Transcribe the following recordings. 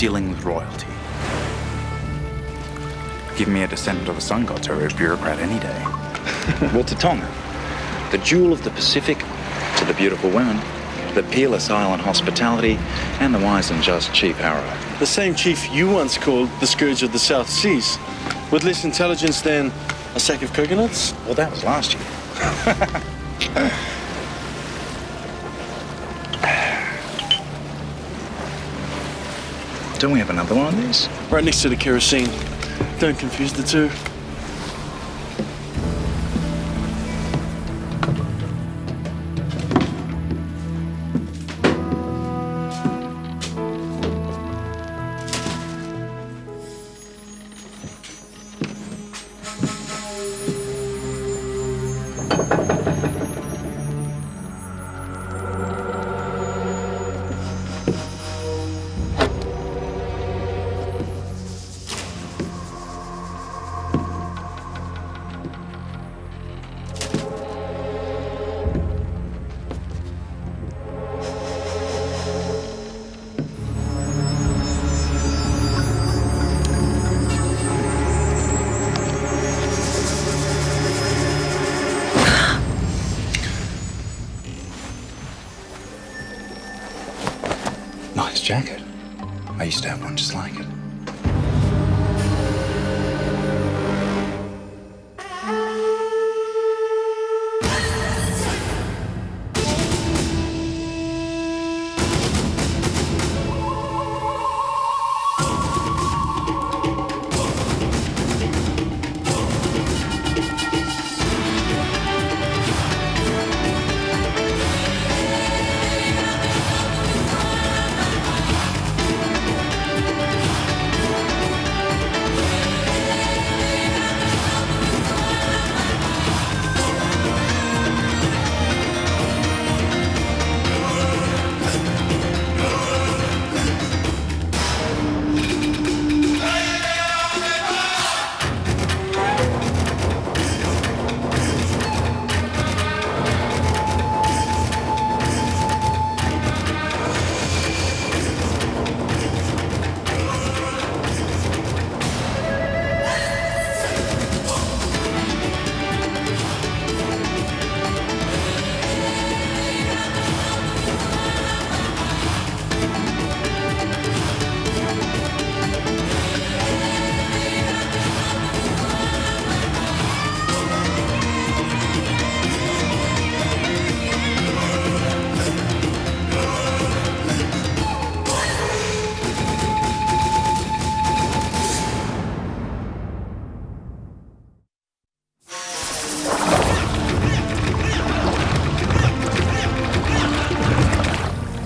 dealing with royalty. Give me a descendant of a sun god or a bureaucrat any day. Well, to Tonga, the jewel of the Pacific, to the beautiful women, the peerless island hospitality, and the wise and just Chief Harrow. The same chief you once called the scourge of the South Seas, with less intelligence than a sack of coconuts? Well, that was last year. Don't we have another one of these? Right next to the kerosene. Don't confuse the two. Nice jacket. I used to have one just like it.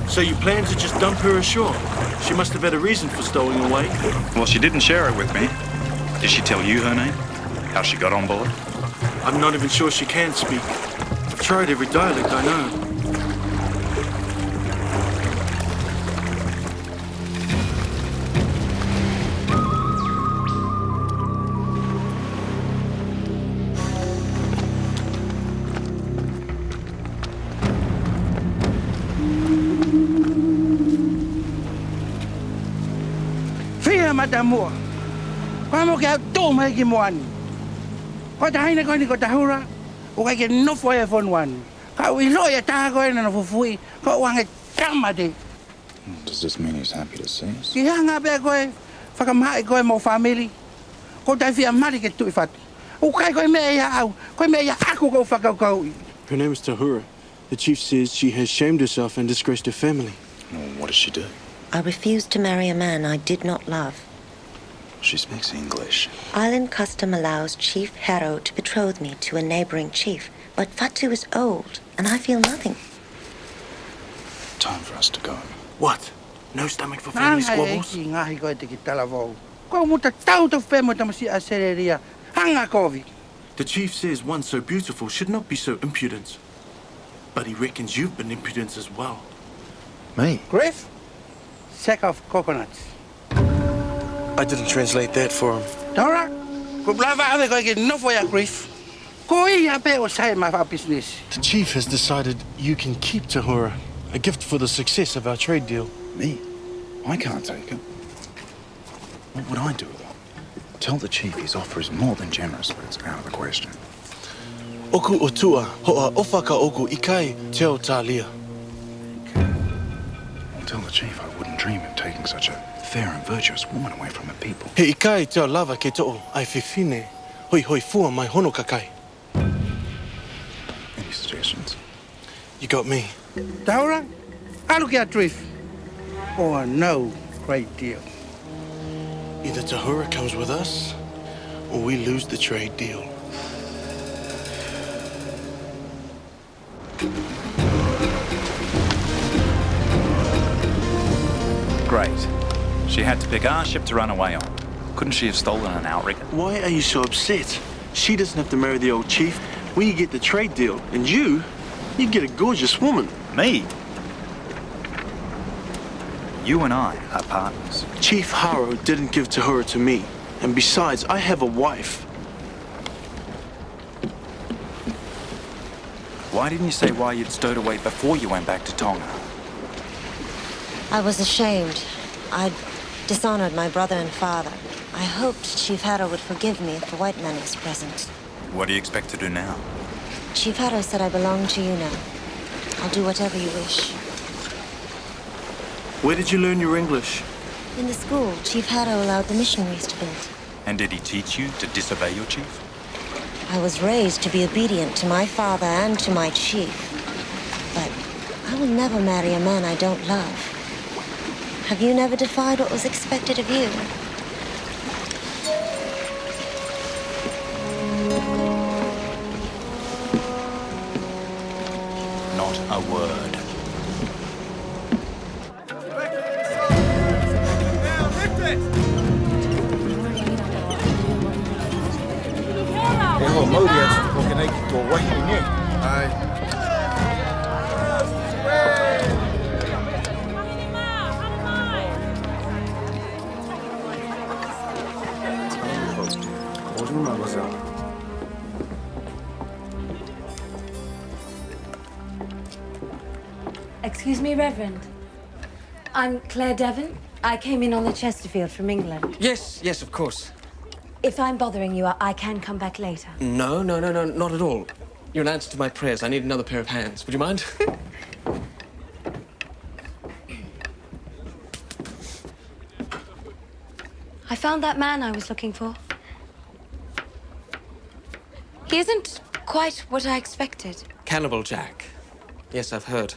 So you plan to just dump her ashore? She must have had a reason for stowing away. Well, she didn't share it with me. Did she tell you her name? How she got on board? I'm not even sure she can speak. I've tried every dialect I know. Madamua, kwamo ke toma ki moani. Ko ta haina ko ni ko ta hura, o ka ke no foi e fon wan. Ka wi lo ya ta ko na no fui, ko wanga tamade. Does this mean he's happy to see us? Ki hanga be ko whakamai ko mo family. Ko ta fia mari ke tu fat. O kai ko me ya au, ko me ya aku ko whakakau. Her name is Tahura. The chief says she has shamed herself and disgraced her family. Well, what does she do? I refused to marry a man I did not love. She speaks English. Island custom allows Chief Harrow to betroth me to a neighboring chief, but Fatu is old, and I feel nothing. Time for us to go. What? No stomach for family squabbles? Ngahi ko te ki talavou. Ko muta tau to femo tamasi asereria. Hanga kovi. The chief says one so beautiful should not be so impudent. But he reckons you've been impudent as well. Me? Griff? Sack of coconuts. I didn't translate that for him. Dora, ko blava ave ko ke no foi a Griff. Ko ia pe o sai ma business. The chief has decided you can keep Tahura, a gift for the success of our trade deal. Me? I can't take it. What would I do with her? Tell the chief his offer is more than generous, but it's out of the question. Oku otua, hoa ofaka oku ikai teo talia. Tell the chief I wouldn't dream of taking such a fair and virtuous woman away from her people. He ikai teo lava ke to'o ai fifine. Hoi hoi fua mai hono kakai. Any suggestions? You got me. Tahura, I look at Triff. Or no great deal. Either Tahura comes with us, or we lose the trade deal. Great. She had to pick our ship to run away on. Couldn't she have stolen an outrigger? Why are you so upset? She doesn't have to marry the old chief. We get the trade deal, and you get a gorgeous woman. Me? You and I are partners. Chief Harrow didn't give Tahura to me. And besides, I have a wife. Why didn't you say why you'd stowed away before you went back to Tonga? I was ashamed. I'd dishonored my brother and father. I hoped Chief Harrow would forgive me if the white man was present. What do you expect to do now? Chief Harrow said I belong to you now. I'll do whatever you wish. Where did you learn your English? In the school, Chief Harrow allowed the missionaries to build. And did he teach you to disobey your chief? I was raised to be obedient to my father and to my chief. But I will never marry a man I don't love. Have you never defied what was expected of you? Not a word. Excuse me, Reverend. I'm Claire Devon. I came in on the Chesterfield from England. Yes, of course. If I'm bothering you, I can come back later. No, not at all. You're an answer to my prayers. I need another pair of hands. Would you mind? I found that man I was looking for. He isn't quite what I expected. Cannibal Jack. Yes, I've heard.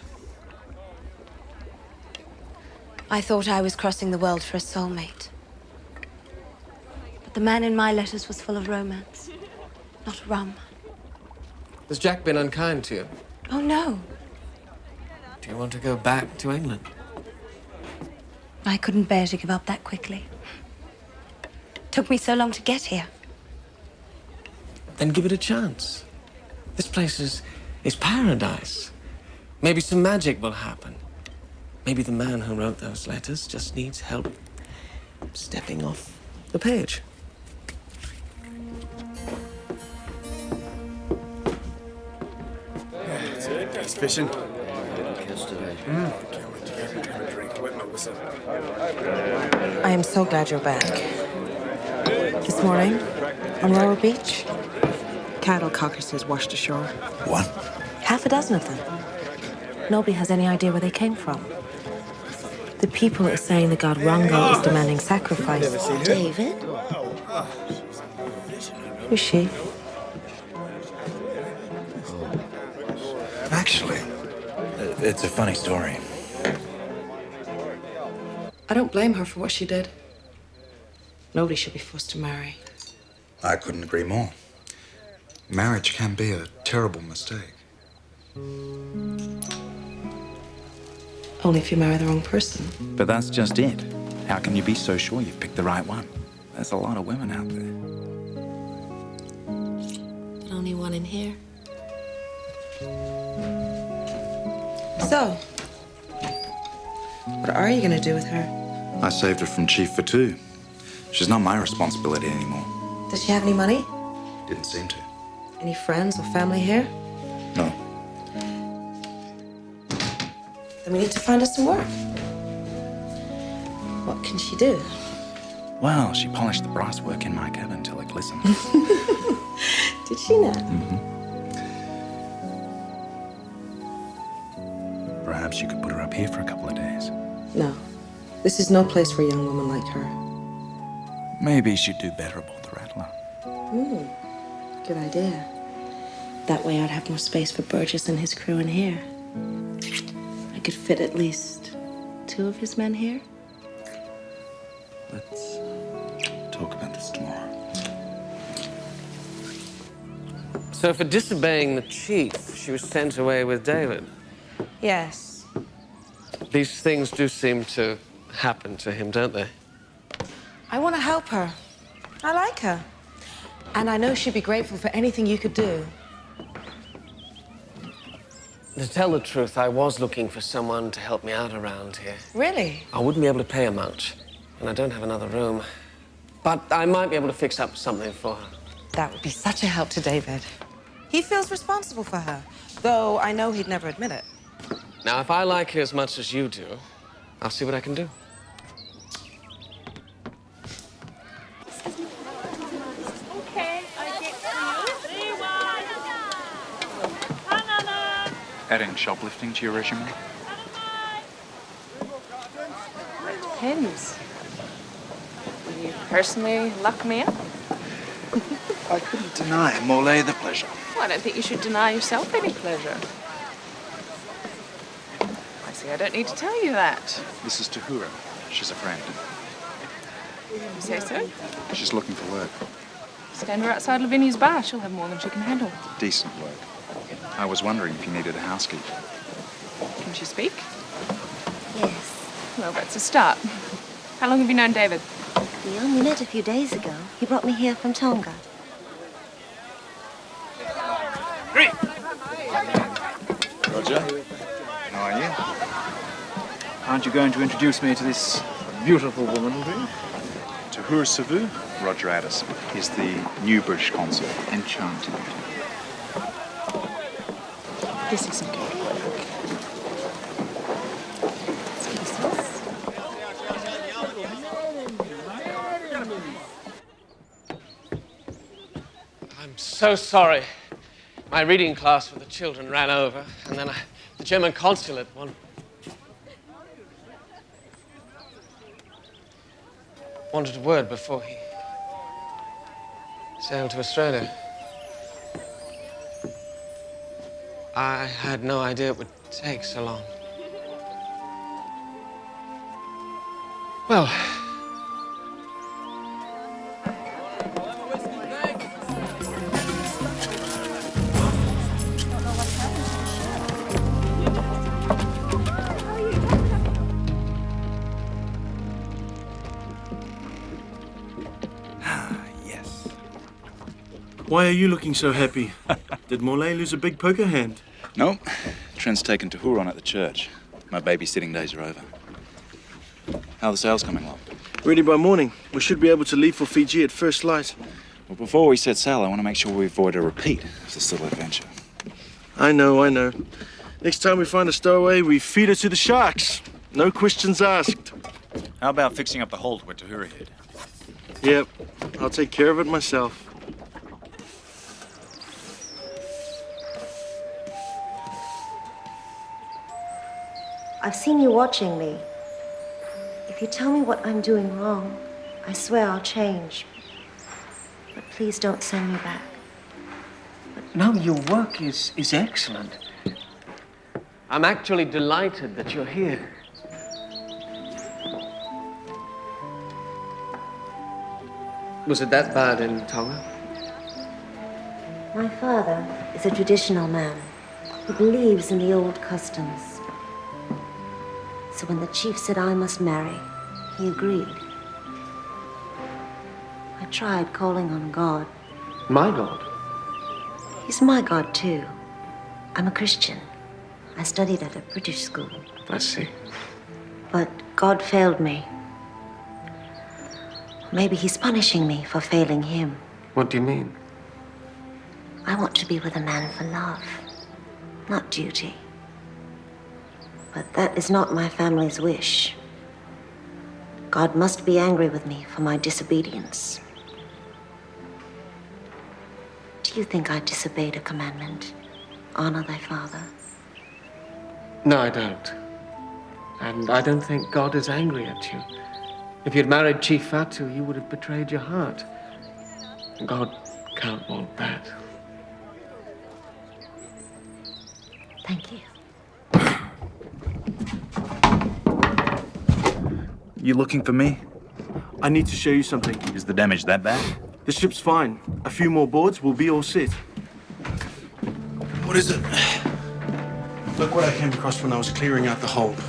I thought I was crossing the world for a soulmate. But the man in my letters was full of romance, not rum. Has Jack been unkind to you? Oh, no. Do you want to go back to England? I couldn't bear to give up that quickly. Took me so long to get here. Then give it a chance. This place is paradise. Maybe some magic will happen. Maybe the man who wrote those letters just needs help stepping off the page. He's fishing. I am so glad you're back. This morning, on Royal Beach, cattle carcasses washed ashore. What? Half a dozen of them. Nobody has any idea where they came from. The people are saying the god Rongo is demanding sacrifice. David? Who's she? Actually, it's a funny story. I don't blame her for what she did. Nobody should be forced to marry. I couldn't agree more. Marriage can be a terrible mistake. Only if you marry the wrong person. But that's just it. How can you be so sure you've picked the right one? There's a lot of women out there. But only one in here. So, what are you gonna do with her? I saved her from Chief for two. She's not my responsibility anymore. Does she have any money? Didn't seem to. Any friends or family here? No. Then we need to find her some work. What can she do? Well, she polished the brasswork in my cabin till it glistened. Did she not? Perhaps you could put her up here for a couple of days. No. This is no place for a young woman like her. Maybe she'd do better aboard the Rattler. Good idea. That way I'd have more space for Burgess and his crew in here. I could fit at least 2 of his men here. Let's talk about this tomorrow. So for disobeying the chief, she was sent away with David. Yes. These things do seem to happen to him, don't they? I want to help her. I like her. And I know she'd be grateful for anything you could do. To tell the truth, I was looking for someone to help me out around here. Really? I wouldn't be able to pay her much, and I don't have another room. But I might be able to fix up something for her. That would be such a help to David. He feels responsible for her, though I know he'd never admit it. Now, if I like her as much as you do, I'll see what I can do. Adding shoplifting to your resume? Depends. Will you personally lock me up? I couldn't deny Morlaix the pleasure. Well, I don't think you should deny yourself any pleasure. I see, I don't need to tell you that. This is Tahura. She's a friend. You say so? She's looking for work. Stand her outside Lavinia's bar. She'll have more than she can handle. Decent work. I was wondering if you needed a housekeeper. Can she speak? Yes. Well, that's a start. How long have you known David? We only met a few days ago. He brought me here from Tonga. Roger. How are you? Aren't you going to introduce me to this beautiful woman, Tahura Savu, Roger Addis. He's the new British consul. Enchanted. This isn't going to work. Excuse us. I'm so sorry. My reading class for the children ran over, and then the German consulate wanted a word before he sailed to Australia. I had no idea it would take so long. Well, Yes. Why are you looking so happy? Did Morlaix lose a big poker hand? No. Trent's taken Tahura on at the church. My babysitting days are over. How are the sales coming along? Ready by morning. We should be able to leave for Fiji at first light. Well, before we set sail, I want to make sure we avoid a repeat of this little adventure. I know. Next time we find a stowaway, we feed her to the sharks. No questions asked. How about fixing up the hold where Tahura hid? Yep, I'll take care of it myself. I've seen you watching me. If you tell me what I'm doing wrong, I swear I'll change. But please don't send me back. No, your work is excellent. I'm actually delighted that you're here. Was it that bad in Tonga? My father is a traditional man who believes in the old customs. So when the chief said I must marry, he agreed. I tried calling on God. My God. He's my God, too. I'm a Christian. I studied at a British school. I see. But God failed me. Maybe he's punishing me for failing him. What do you mean? I want to be with a man for love, not duty. But that is not my family's wish. God must be angry with me for my disobedience. Do you think I disobeyed a commandment? Honor thy father. No, I don't. And I don't think God is angry at you. If you'd married Chief Fatu, you would have betrayed your heart. God can't want that. Thank you. You looking for me? I need to show you something. Is the damage that bad? The ship's fine. A few more boards, we'll be all set. What is it? Look what I came across when I was clearing out the hold.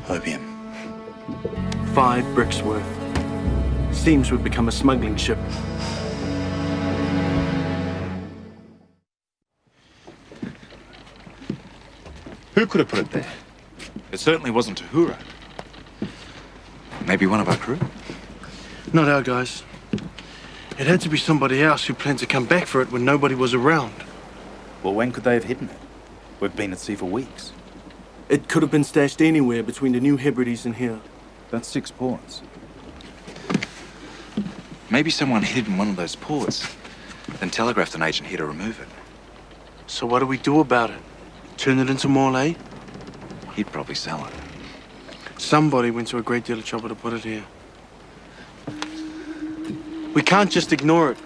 Opium. 5 bricks worth. Seems we've become a smuggling ship. Who could have put it there? It certainly wasn't Tahura. Maybe one of our crew? Not our guys. It had to be somebody else who planned to come back for it when nobody was around. Well, when could they have hidden it? We've been at sea for weeks. It could have been stashed anywhere between the New Hebrides and here. That's 6 ports. Maybe someone hid in one of those ports, then telegraphed an agent here to remove it. So what do we do about it? Turn it into Morlaix? He'd probably sell it. Somebody went to a great deal of trouble to put it here. We can't just ignore it.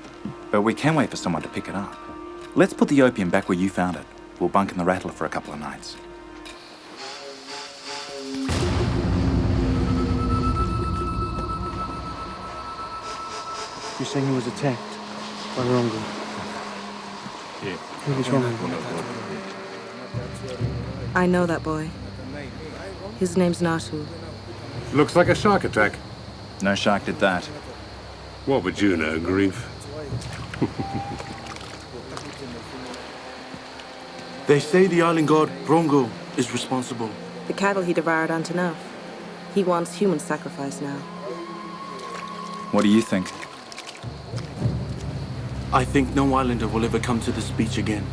But we can wait for someone to pick it up. Let's put the opium back where you found it. We'll bunk in the Rattler for a couple of nights. You're saying he was attacked by Rongo? Yeah. Who was wrong? I know that boy. His name's Natu. Looks like a shark attack. No shark did that. What would you know, Grief? They say the island god, Rongo, is responsible. The cattle he devoured aren't enough. He wants human sacrifice now. What do you think? I think no islander will ever come to this beach again.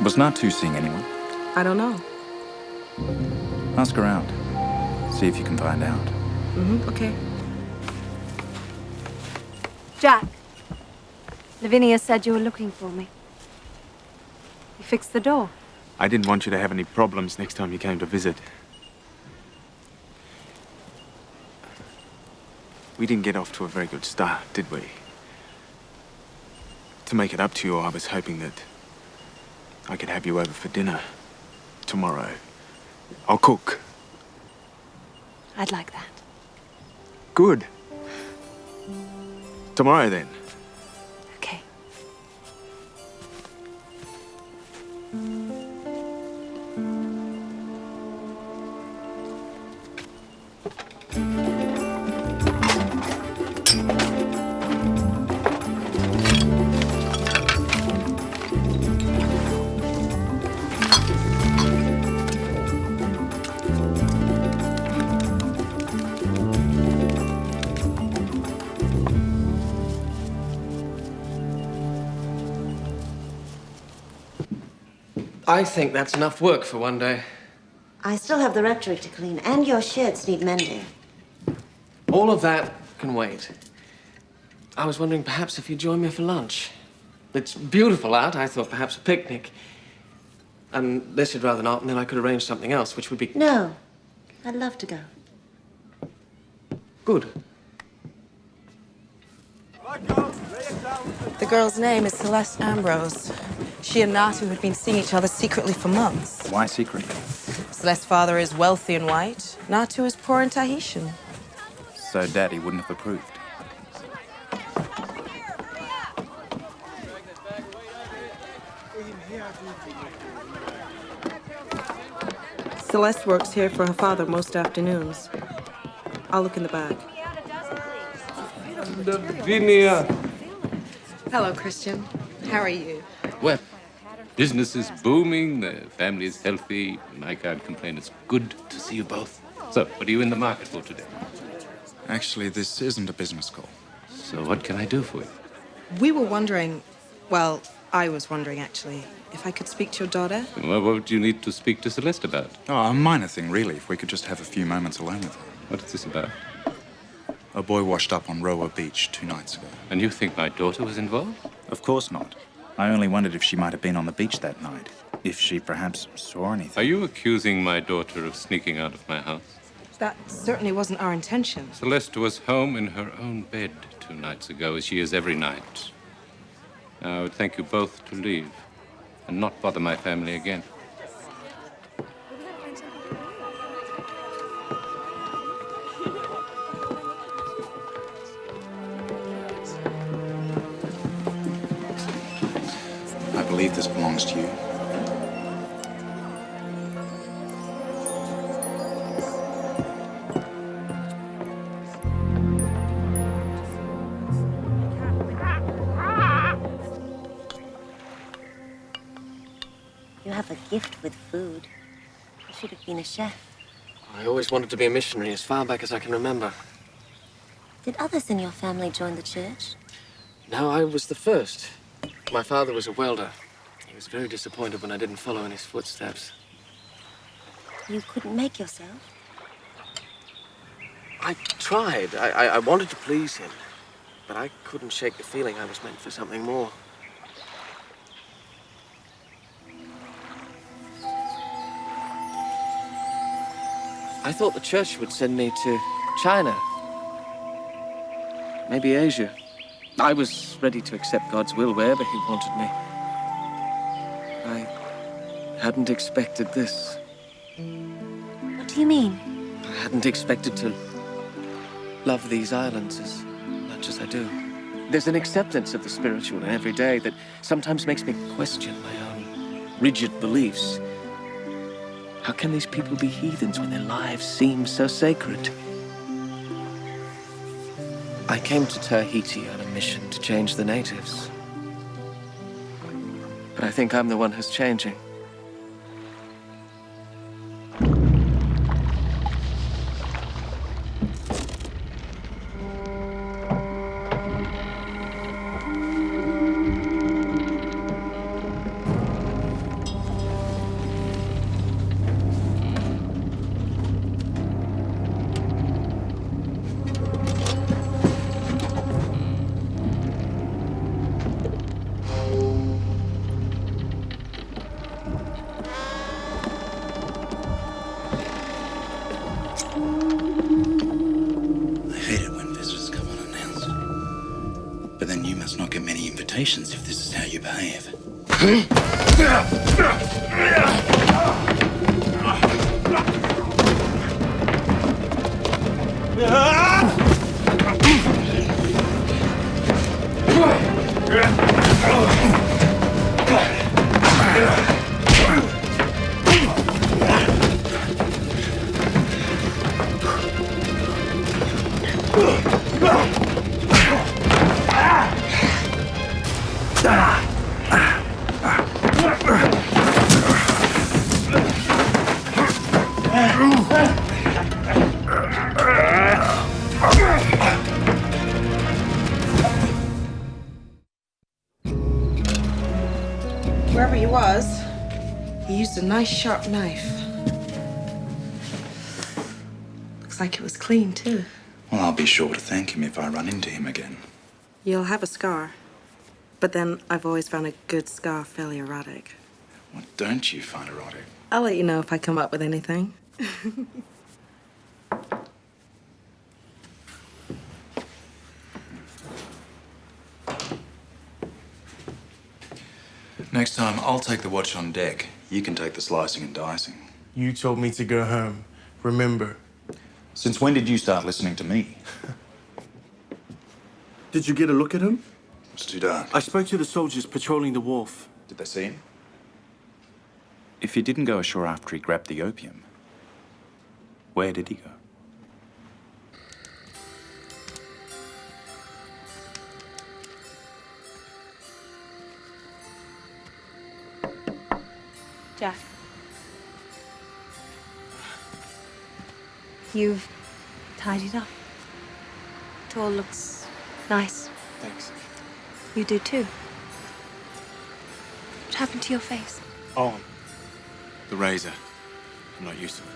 Was Natu seeing anyone? I don't know. Ask around. See if you can find out. Okay. Jack. Lavinia said you were looking for me. You fixed the door. I didn't want you to have any problems next time you came to visit. We didn't get off to a very good start, did we? To make it up to you, I was hoping that I could have you over for dinner tomorrow. I'll cook. I'd like that. Good. Tomorrow, then. Okay. I think that's enough work for one day. I still have the rectory to clean, and your sheds need mending. All of that can wait. I was wondering perhaps if you'd join me for lunch. It's beautiful out. I thought perhaps a picnic. Unless you'd rather not, and then I could arrange something else, which would be... No. I'd love to go. Good. The girl's name is Celeste Ambrose. She and Natu had been seeing each other secretly for months. Why secretly? Celeste's father is wealthy and white. Natu is poor and Tahitian. So Daddy wouldn't have approved. Celeste works here for her father most afternoons. I'll look in the bag. Lavinia. Hello, Christian. How are you? Well, business is booming, the family is healthy, and I can't complain. It's good to see you both. So, what are you in the market for today? Actually, this isn't a business call. So, what can I do for you? We were wondering, well, I was wondering actually, if I could speak to your daughter. Well, what would you need to speak to Celeste about? Oh, a minor thing, really, if we could just have a few moments alone with her. What is this about? A boy washed up on Roa Beach 2 nights ago. And you think my daughter was involved? Of course not. I only wondered if she might have been on the beach that night. If she perhaps saw anything. Are you accusing my daughter of sneaking out of my house? That certainly wasn't our intention. Celeste was home in her own bed 2 nights ago, as she is every night. I would thank you both to leave and not bother my family again. I believe this belongs to you. You have a gift with food. You should have been a chef. I always wanted to be a missionary as far back as I can remember. Did others in your family join the church? No, I was the first. My father was a welder. He was very disappointed when I didn't follow in his footsteps. You couldn't make yourself? I tried. I wanted to please him. But I couldn't shake the feeling I was meant for something more. I thought the church would send me to China. Maybe Asia. I was ready to accept God's will wherever he wanted me. I hadn't expected this. What do you mean? I hadn't expected to love these islands as much as I do. There's an acceptance of the spiritual in every day that sometimes makes me question my own rigid beliefs. How can these people be heathens when their lives seem so sacred? I came to Tahiti on a mission to change the natives. But I think I'm the one who's changing. But then you must not get many invitations if this is how you behave. Wherever he was, he used a nice sharp knife. Looks like it was clean, too. Well, I'll be sure to thank him if I run into him again. You'll have a scar. But then I've always found a good scar fairly erotic. What don't you find erotic? I'll let you know if I come up with anything. Next time, I'll take the watch on deck. You can take the slicing and dicing. You told me to go home. Remember. Since when did you start listening to me? Did you get a look at him? It's too dark. I spoke to the soldiers patrolling the wharf. Did they see him? If he didn't go ashore after he grabbed the opium, where did he go? You've tidied up. It all looks nice. Thanks. You do too. What happened to your face? Oh, the razor. I'm not used to it.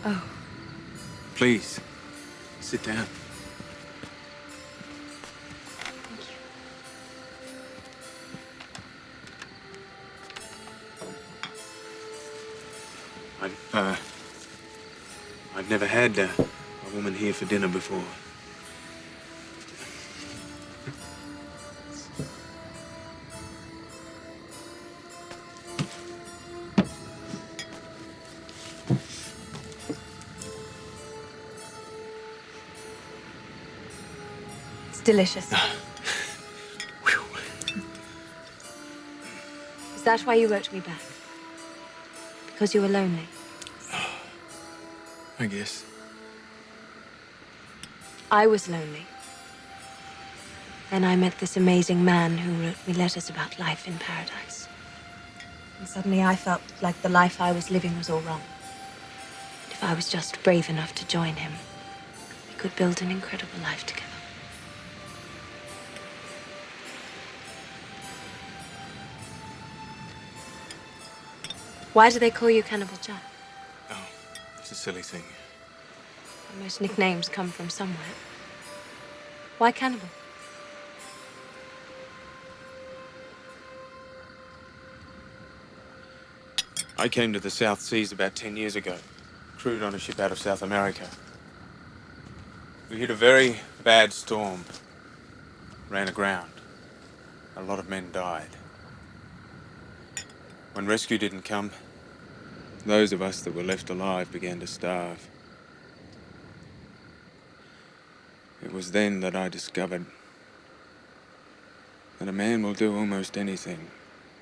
Oh. Please, sit down. I've never had a woman here for dinner before. It's delicious. Is that why you wrote me back? Because you were lonely? I guess. I was lonely. Then I met this amazing man who wrote me letters about life in paradise. And suddenly I felt like the life I was living was all wrong. And if I was just brave enough to join him, we could build an incredible life together. Why do they call you Cannibal Jack? Oh, it's a silly thing. Most nicknames come from somewhere. Why cannibal? I came to the South Seas about 10 years ago. Crewed on a ship out of South America. We hit a very bad storm. Ran aground. A lot of men died. When rescue didn't come, those of us that were left alive began to starve. It was then that I discovered that a man will do almost anything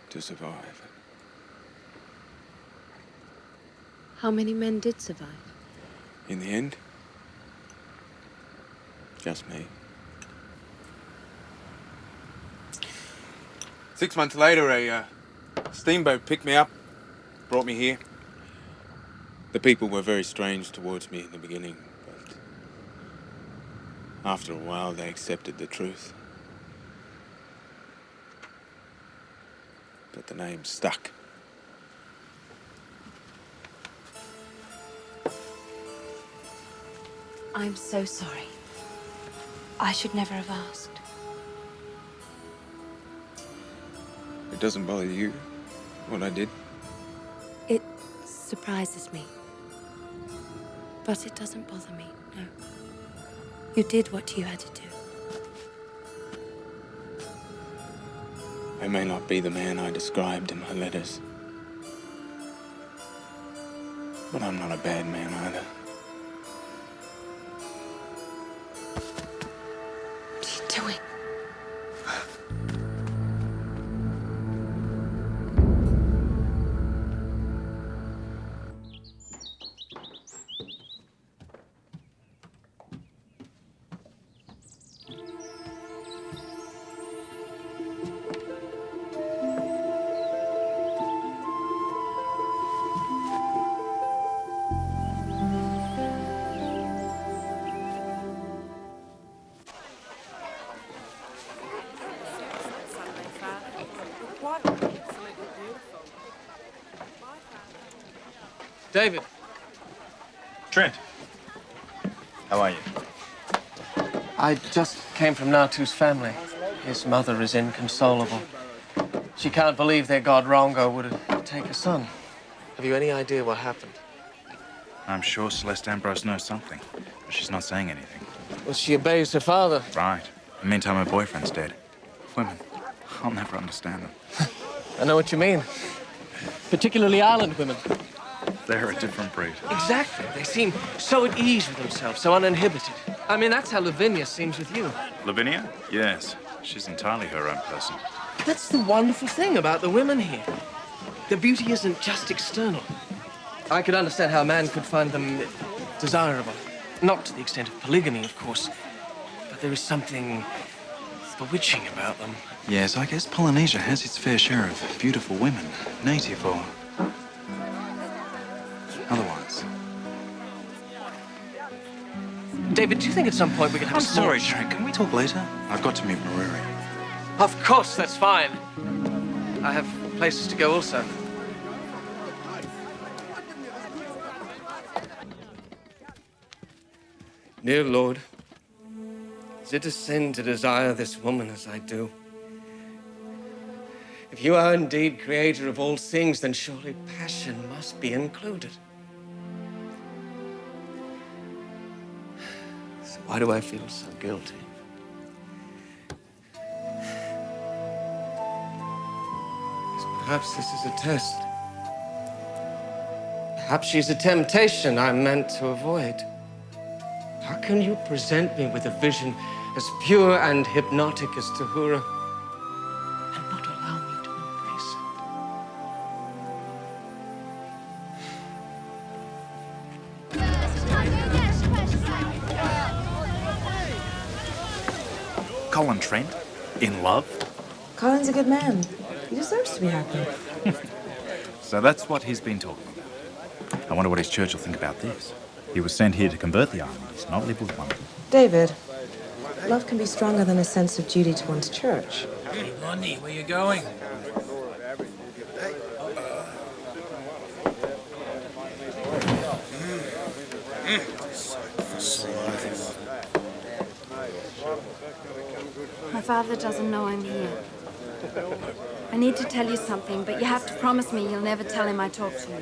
to survive. How many men did survive? In the end, just me. 6 months later, a steamboat picked me up, brought me here. The people were very strange towards me in the beginning, but after a while they accepted the truth. But the name stuck. I'm so sorry. I should never have asked. It doesn't bother you, what I did? It surprises me. But it doesn't bother me, no. You did what you had to do. I may not be the man I described in my letters. But I'm not a bad man either. What are you doing? David. Trent. How are you? I just came from Natu's family. His mother is inconsolable. She can't believe their god Rongo would take a son. Have you any idea what happened? I'm sure Celeste Ambrose knows something, but she's not saying anything. Well, she obeys her father. Right. In the meantime, her boyfriend's dead. Women. I'll never understand them. I know what you mean. Particularly island women. They're a different breed. Exactly. They seem so at ease with themselves, so uninhibited. I mean, that's how Lavinia seems with you. Lavinia? Yes. She's entirely her own person. That's the wonderful thing about the women here. Their beauty isn't just external. I could understand how a man could find them desirable. Not to the extent of polygamy, of course. But there is something bewitching about them. Yes, I guess Polynesia has its fair share of beautiful women, native or otherwise. David, do you think at some point we can have I'm a small... sorry, Trent. Can we talk later? I've got to meet Maruri. Of course, that's fine. I have places to go also. Dear Lord, is it a sin to desire this woman as I do? If you are indeed creator of all things, then surely passion must be included. So why do I feel so guilty? Perhaps this is a test. Perhaps she's a temptation I'm meant to avoid. How can you present me with a vision as pure and hypnotic as Tahura and not allow me to embrace Colin Trent? In love? Colin's a good man. He deserves to be happy. So that's what he's been talking about. I wonder what his church will think about this. He was sent here to convert the Armenians, not live with one. David, love can be stronger than a sense of duty to one's church. Hey, Lonnie, where you going? My father doesn't know I'm here. I need to tell you something, but you have to promise me you'll never tell him I talked to you.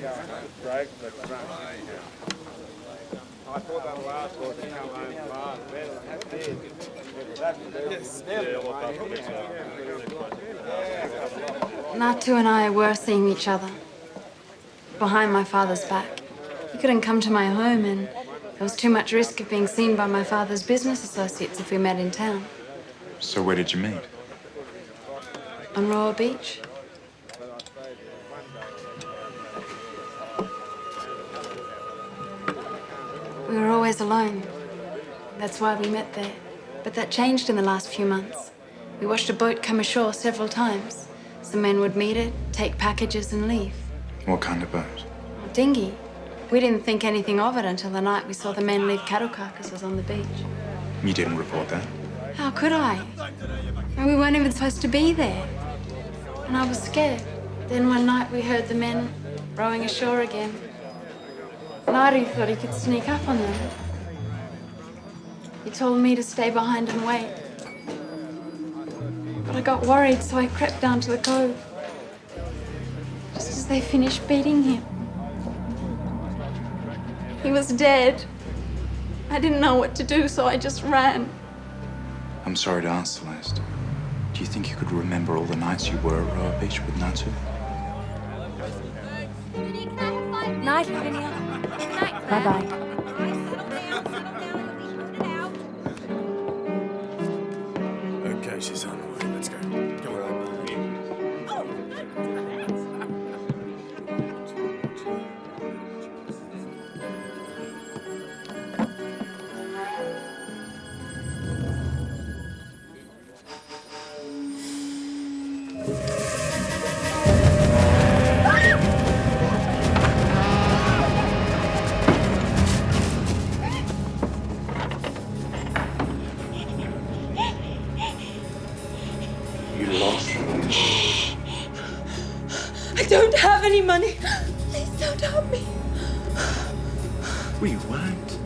Natu and I were seeing each other behind my father's back. He couldn't come to my home, and there was too much risk of being seen by my father's business associates if we met in town. So where did you meet? On Roa Beach. We were always alone. That's why we met there. But that changed in the last few months. We watched a boat come ashore several times. Some men would meet it, take packages and leave. What kind of boat? A dinghy. We didn't think anything of it until the night we saw the men leave cattle carcasses on the beach. You didn't report that? How could I? And we weren't even supposed to be there. And I was scared. Then one night we heard the men rowing ashore again. Nari thought he could sneak up on them. He told me to stay behind and wait. But I got worried, so I crept down to the cove. Just as they finished beating him. He was dead. I didn't know what to do, so I just ran. I'm sorry to ask, Celeste. Do you think you could remember all the nights you were at Roa Beach with Natu? Night, Lavinia. Bye-bye. Okay, she's on her way. Let's go. Come on. I don't have any money. Please don't help me. We weren't.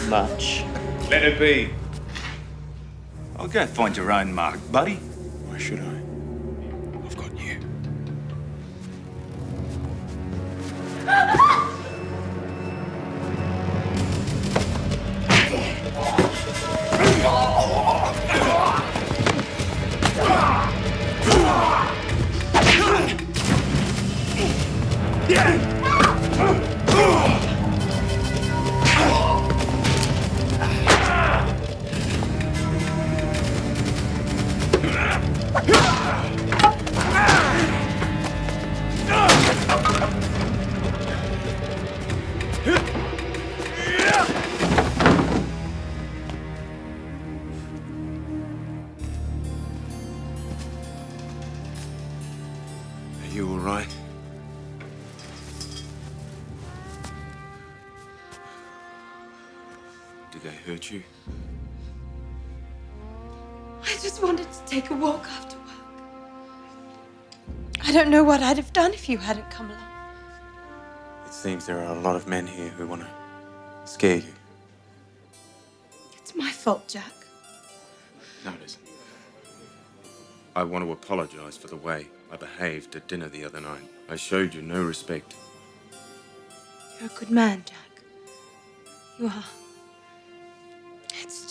Much. Let it be. I'll go find your own mark, buddy. Why should I? I've got you. Yeah! Did they hurt you? I just wanted to take a walk after work. I don't know what I'd have done if you hadn't come along. It seems there are a lot of men here who want to scare you. It's my fault, Jack. No, it isn't. I want to apologize for the way I behaved at dinner the other night. I showed you no respect. You're a good man, Jack. You are. It's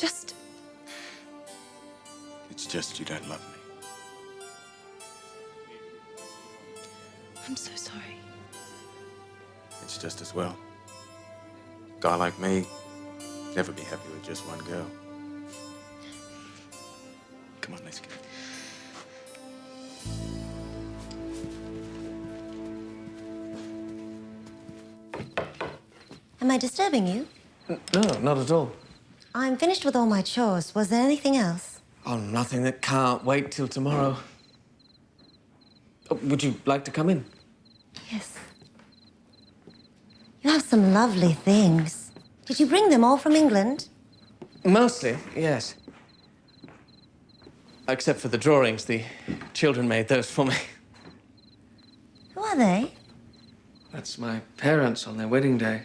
just you don't love me. I'm so sorry. It's just as well. A guy like me, never be happy with just one girl. Come on, let's go. Am I disturbing you? No, not at all. I'm finished with all my chores. Was there anything else? Oh, nothing that can't wait till tomorrow. Oh, would you like to come in? Yes. You have some lovely things. Did you bring them all from England? Mostly, yes. Except for the drawings. The children made those for me. Who are they? That's my parents on their wedding day.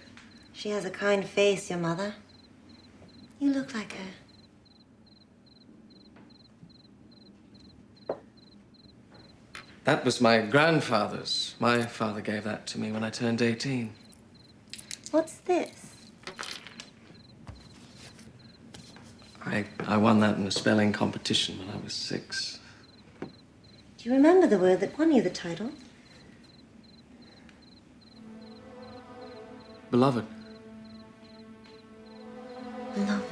She has a kind face, your mother. You look like her. That was my grandfather's. My father gave that to me when I turned 18. What's this? I won that in a spelling competition when I was 6. Do you remember the word that won you the title? Beloved. Beloved.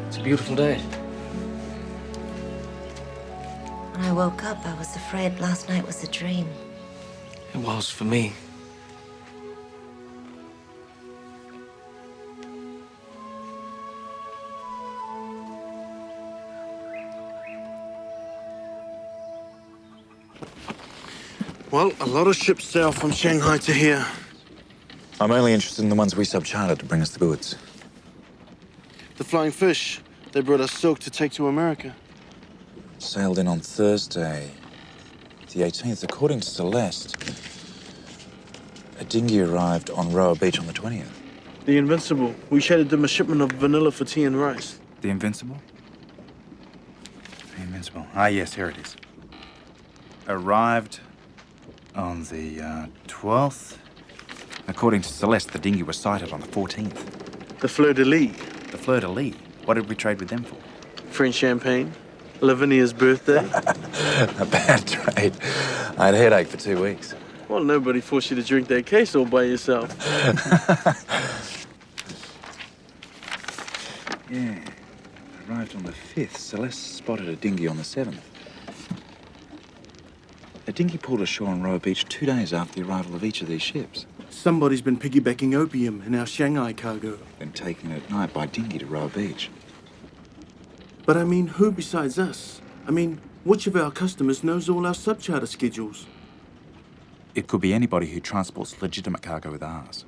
It's a beautiful day. When I woke up, I was afraid last night was a dream. It was for me. Well, a lot of ships sail from Shanghai to here. I'm only interested in the ones we subchartered to bring us the goods. The Flying Fish, they brought us silk to take to America. Sailed in on Thursday, the 18th. According to Celeste, a dinghy arrived on Roa Beach on the 20th. The Invincible. We shaded them a shipment of vanilla for tea and rice. The Invincible? The Invincible. Ah, yes, here it is. Arrived on the 12th. According to Celeste, the dinghy was sighted on the 14th. The Fleur de Lis. The Fleur de Lis? What did we trade with them for? French champagne. Lavinia's birthday. A bad trade. I had a headache for 2 weeks. Well, nobody forced you to drink that case all by yourself. Yeah. Arrived on the 5th. Celeste spotted a dinghy on the 7th. A dinghy pulled ashore on Roa Beach 2 days after the arrival of each of these ships. Somebody's been piggybacking opium in our Shanghai cargo. Then taken it at night by dinghy to Roa Beach. But I mean, who besides us? I mean, which of our customers knows all our subcharter schedules? It could be anybody who transports legitimate cargo with ours.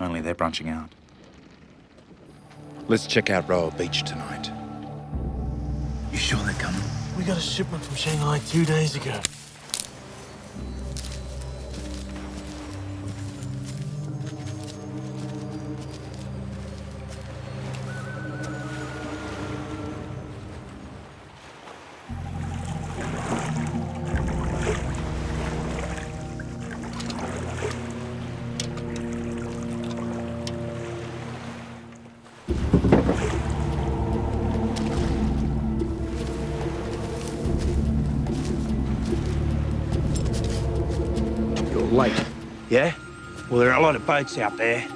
Only they're branching out. Let's check out Roa Beach tonight. You sure they're coming? We got a shipment from Shanghai 2 days ago. Late. Yeah? Well, there are a lot of boats out there.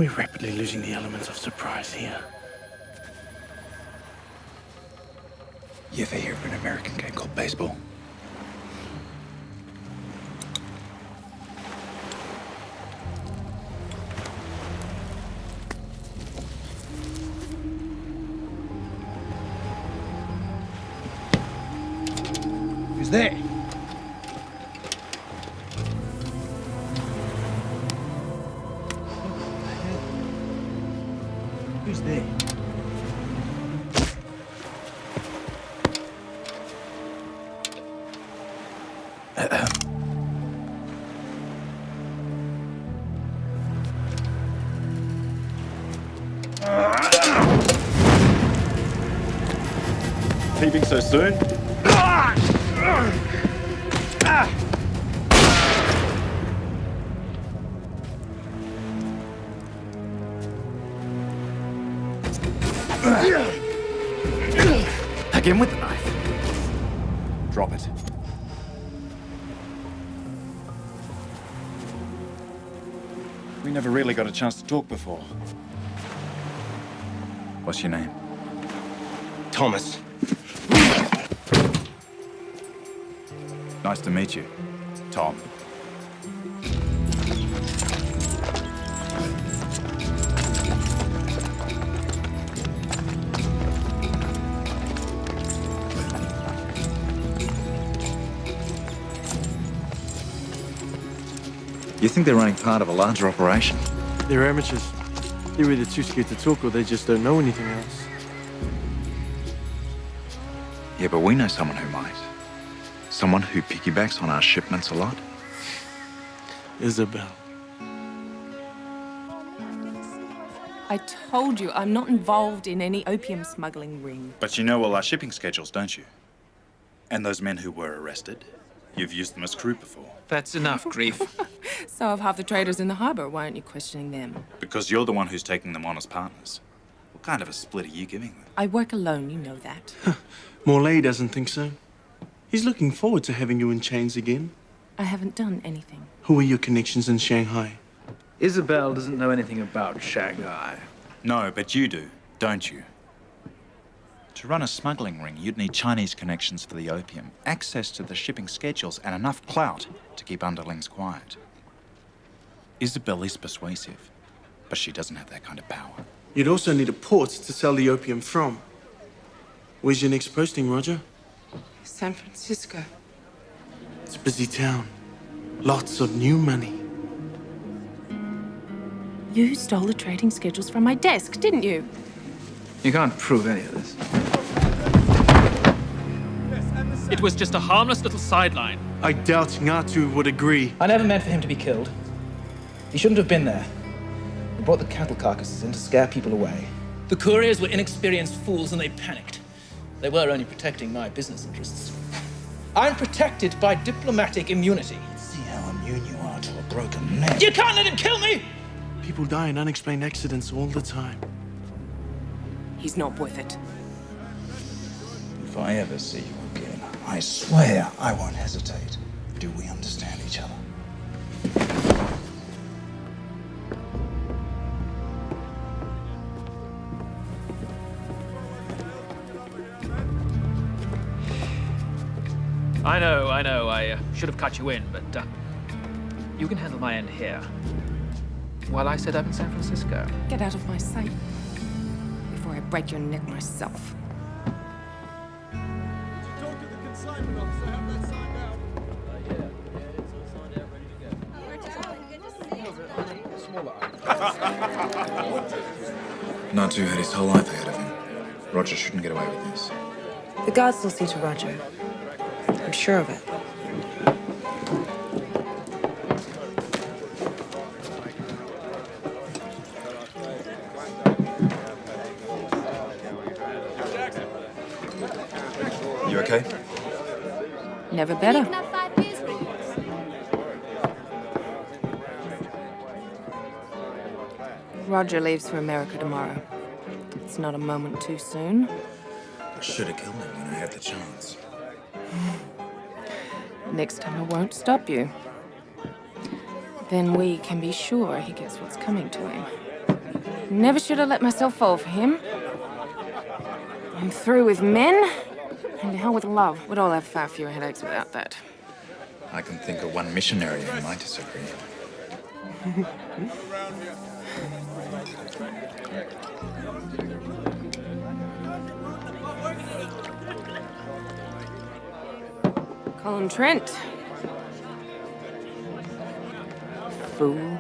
We're rapidly losing the element of surprise here. You ever hear of an American game called baseball? Who's there? Who's there? Leaving so soon? Again with the knife. Drop it. We never really got a chance to talk before. What's your name? Thomas. Nice to meet you, Tom. You think they're running part of a larger operation? They're amateurs. They're either too scared to talk or they just don't know anything else. Yeah, but we know someone who might. Someone who piggybacks on our shipments a lot. Isabel. I told you I'm not involved in any opium smuggling ring. But you know all our shipping schedules, don't you? And those men who were arrested, you've used them as crew before. That's enough, Grief. So have half the traders in the harbor. Why aren't you questioning them? Because you're the one who's taking them on as partners. What kind of a split are you giving them? I work alone, you know that. Morley doesn't think so. He's looking forward to having you in chains again. I haven't done anything. Who are your connections in Shanghai? Isabel doesn't know anything about Shanghai. No, but you do, don't you? To run a smuggling ring, you'd need Chinese connections for the opium, access to the shipping schedules, and enough clout to keep underlings quiet. Isabel is persuasive, but she doesn't have that kind of power. You'd also need a port to sell the opium from. Where's your next posting, Roger? San Francisco. It's a busy town. Lots of new money. You stole the trading schedules from my desk, didn't you? You can't prove any of this. It was just a harmless little sideline. I doubt Ngatu would agree. I never meant for him to be killed. He shouldn't have been there. He brought the cattle carcasses in to scare people away. The couriers were inexperienced fools and they panicked. They were only protecting my business interests. I'm protected by diplomatic immunity. See how immune you are to a broken neck. You can't let him kill me! People die in unexplained accidents all the time. He's not worth it. If I ever see you again, I swear I won't hesitate. Do we understand each other? I know, I should have cut you in, but you can handle my end here. While I set up in San Francisco. Get out of my sight before I break your neck myself. Natu had his whole life ahead of him. Roger shouldn't get away with this. The gods will see to Roger. I'm sure of it. You okay? Never better. Roger leaves for America tomorrow. It's not a moment too soon. I should have killed him when I had the chance. Next time I won't stop you. Then we can be sure he gets what's coming to him. Never should have let myself fall for him. I'm through with men, and to hell with love. We'd all have far fewer headaches without that. I can think of one missionary who might disagree. Call him Trent. Fool.